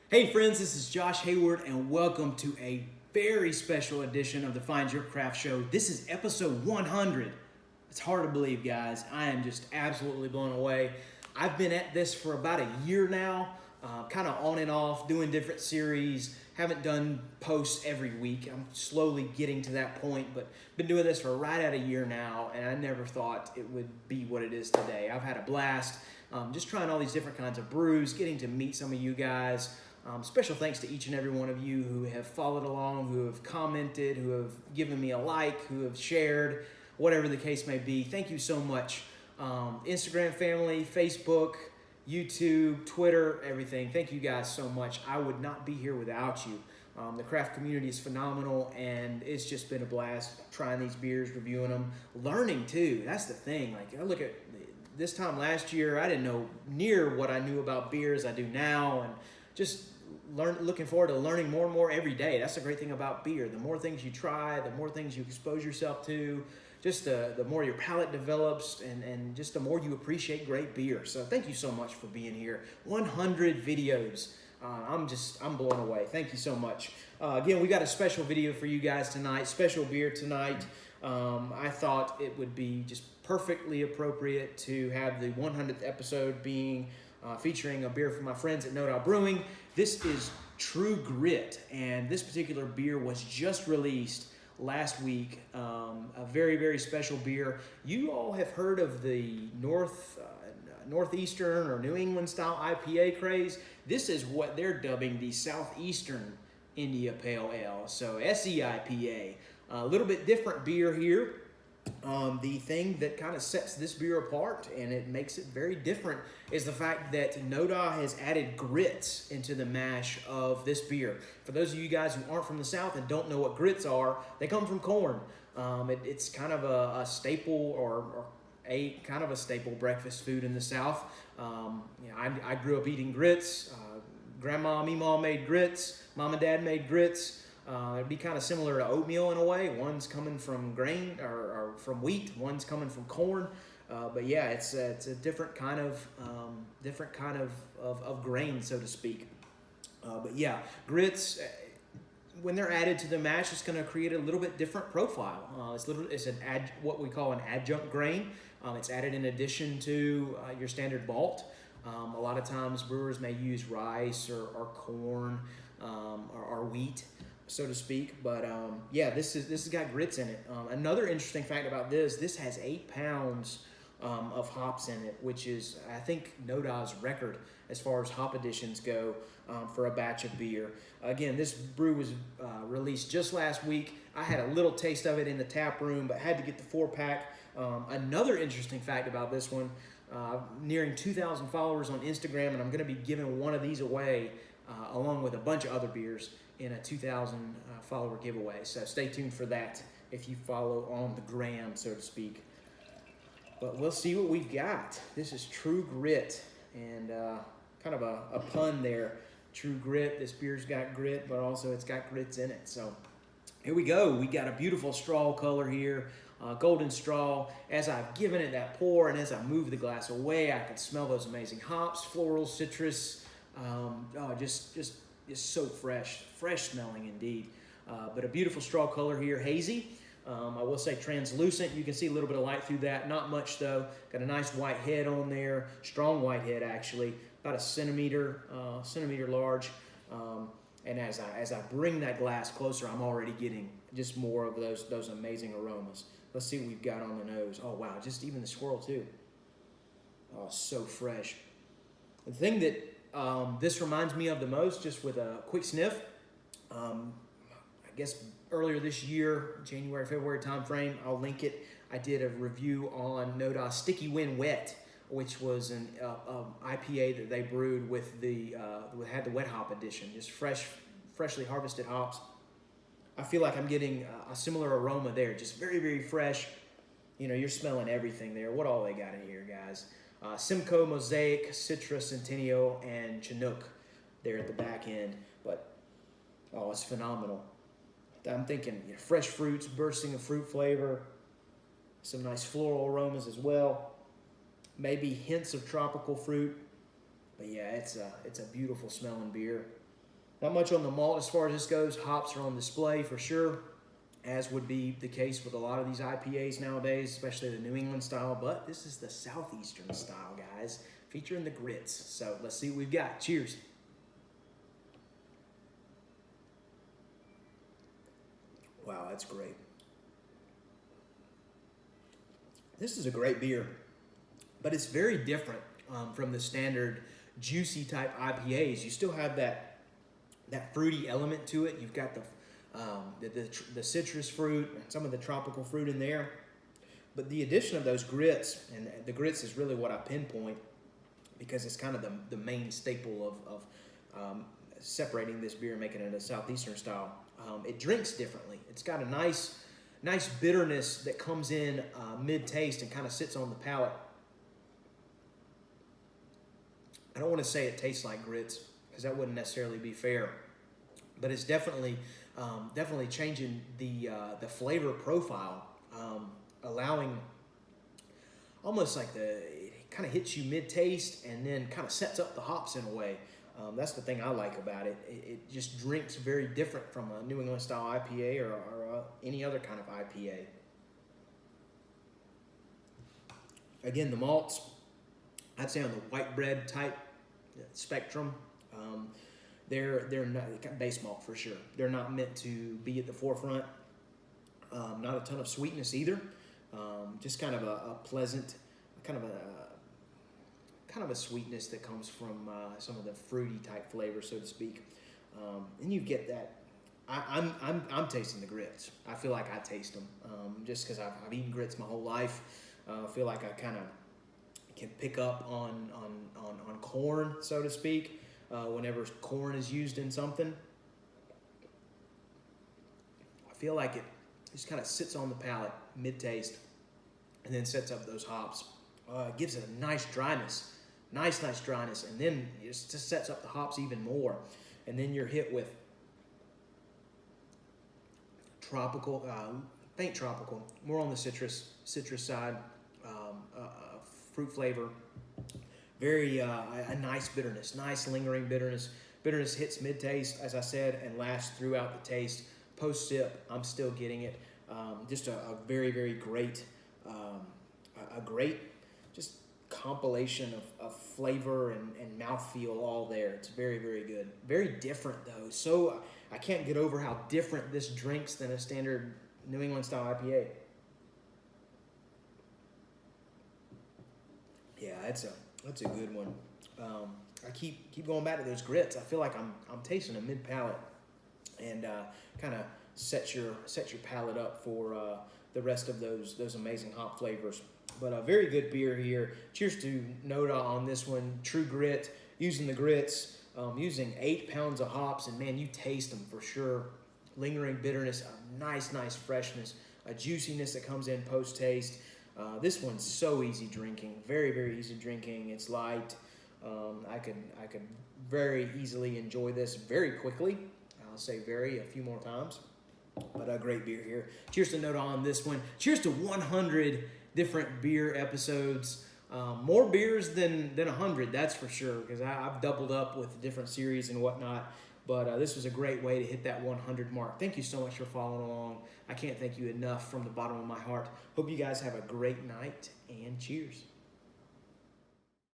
Hey friends, this is Josh Hayward and welcome to a very special edition of the Find Your Craft Show. This is episode 100. It's hard to believe, guys. I am just absolutely blown away. I've been at this for about a year now, kind of on and off, doing different series. Haven't done posts every week. I'm slowly getting to that point, but been doing this for right at a year now, and I never thought it would be what it is today. I've had a blast, just trying all these different kinds of brews, getting to meet some of you guys. Special thanks to each and every one of you who have followed along, who have commented, who have given me a like, who have shared, whatever the case may be. Thank you so much. Instagram family, Facebook, YouTube, Twitter, everything. Thank you guys so much. I would not be here without you. The craft community is phenomenal, and it's just been a blast trying these beers, reviewing them, learning too. That's the thing. Like, I look at this time last year, I didn't know near what I knew about beer as I do now, and just looking forward to learning more and more every day. That's the great thing about beer. The more things you try, the more things you expose yourself to, just the more your palate develops, and just the more you appreciate great beer. So thank you so much for being here. 100 videos. I'm blown away. Thank you so much. Again, we got a special video for you guys tonight, special beer tonight. I thought it would be just perfectly appropriate to have the 100th episode being featuring a beer from my friends at NoDa Brewing. This is True Grit, and this particular beer was just released last week. A very, very special beer. You all have heard of the Northeastern or New England Style IPA craze. This is what they're dubbing the Southeastern India Pale Ale, so SEIPA. A little bit different beer here. The thing that kind of sets this beer apart and it makes it very different is the fact that NoDa has added grits into the mash of this beer. For those of you guys who aren't from the South and don't know what grits are, they come from corn. It's kind of a staple or a kind of a staple breakfast food in the South. I grew up eating grits. Grandma, Meemaw made grits. Mom and Dad made grits. It'd be kind of similar to oatmeal in a way. One's coming from grain or from wheat. One's coming from corn. But yeah, it's a different kind of grain, so to speak. But yeah, grits, when they're added to the mash, it's going to create a little bit different profile. It's what we call an adjunct grain. It's added in addition to your standard malt. A lot of times brewers may use rice or corn or wheat, so to speak, but yeah, this has got grits in it. Another interesting fact about this has 8 pounds of hops in it, which is, I think, NoDa's record as far as hop additions go for a batch of beer. Again, this brew was released just last week. I had a little taste of it in the tap room, but had to get the 4-pack. Another interesting fact about this one, nearing 2,000 followers on Instagram, and I'm going to be giving one of these away along with a bunch of other beers in a 2,000 follower giveaway. So stay tuned for that if you follow on the gram, so to speak. But we'll see what we've got. This is True Grit, and kind of a pun there. True Grit, this beer's got grit, but also it's got grits in it. So here we go. We got a beautiful straw color here, golden straw. As I've given it that pour and as I move the glass away, I can smell those amazing hops, floral, citrus. Just so fresh smelling indeed. But a beautiful straw color here, hazy. I will say translucent. You can see a little bit of light through that. Not much though. Got a nice white head on there. Strong white head actually. About a centimeter large. And as I bring that glass closer, I'm already getting just more of those amazing aromas. Let's see what we've got on the nose. Oh wow, just even the swirl too. Oh, so fresh. The thing that this reminds me of the most, just with a quick sniff, I guess earlier this year, January, February timeframe, I'll link it. I did a review on NoDa Sticky Wind Wet, which was an IPA that they brewed with had the wet hop addition, just freshly harvested hops. I feel like I'm getting a similar aroma there, just very, very fresh. You know, you're smelling everything there. What all they got in here, guys? Simcoe, Mosaic, Citra, Centennial, and Chinook there at the back end. But, oh, it's phenomenal. I'm thinking fresh fruits, bursting of fruit flavor, some nice floral aromas as well. Maybe hints of tropical fruit. But yeah, it's a beautiful smelling beer. Not much on the malt as far as this goes. Hops are on display for sure, as would be the case with a lot of these IPAs nowadays, especially the New England style. But this is the Southeastern style, guys, featuring the grits. So let's see what we've got. Cheers. Wow, that's great. This is a great beer, but it's very different from the standard juicy type IPAs. You still have that fruity element to it. You've got the citrus fruit and some of the tropical fruit in there. But the addition of those grits, and the grits is really what I pinpoint because it's kind of the main staple of separating this beer and making it a Southeastern style. It drinks differently. It's got a nice bitterness that comes in mid-taste and kind of sits on the palate. I don't want to say it tastes like grits, because that wouldn't necessarily be fair, but it's definitely changing the flavor profile, allowing almost like it kind of hits you mid-taste and then kind of sets up the hops in a way. That's the thing I like about it. It just drinks very different from a New England style IPA or any other kind of IPA. Again, the malts, I'd say on the white bread type spectrum, they're not base malt for sure. They're not meant to be at the forefront. Not a ton of sweetness either. Just kind of a pleasant, kind of a sweetness that comes from some of the fruity type flavor, so to speak. And you get that. I'm tasting the grits. I feel like I taste them just because I've eaten grits my whole life. I feel like I kind of can pick up on corn, so to speak, whenever corn is used in something. I feel like it just kind of sits on the palate mid-taste and then sets up those hops. It gives it a nice dryness, nice dryness, and then it just sets up the hops even more. And then you're hit with tropical, faint tropical, more on the citrus side, fruit flavor. Very a nice bitterness, nice lingering bitterness. Bitterness hits mid-taste, as I said, and lasts throughout the taste. Post-sip, I'm still getting it. Just a very, very great, a great just compilation of flavor and mouthfeel all there. It's very, very good. Very different, though. So I can't get over how different this drinks than a standard New England style IPA. Yeah, that's a good one. I keep going back to those grits. I feel like I'm tasting a mid palate, and kind of set your palate up for the rest of those amazing hop flavors. But a very good beer here. Cheers to NoDa on this one. True grit. Using the grits, using 8 pounds of hops, and man, you taste them for sure. Lingering bitterness, a nice freshness, a juiciness that comes in post taste. This one's so easy drinking, very, very easy drinking. It's light. I could very easily enjoy this very quickly. I'll say very a few more times, but a great beer here. Cheers to NoDa on this one. Cheers to 100 different beer episodes. More beers than 100, that's for sure, because I've doubled up with different series and whatnot. But this was a great way to hit that 100 mark. Thank you so much for following along. I can't thank you enough from the bottom of my heart. Hope you guys have a great night, and cheers.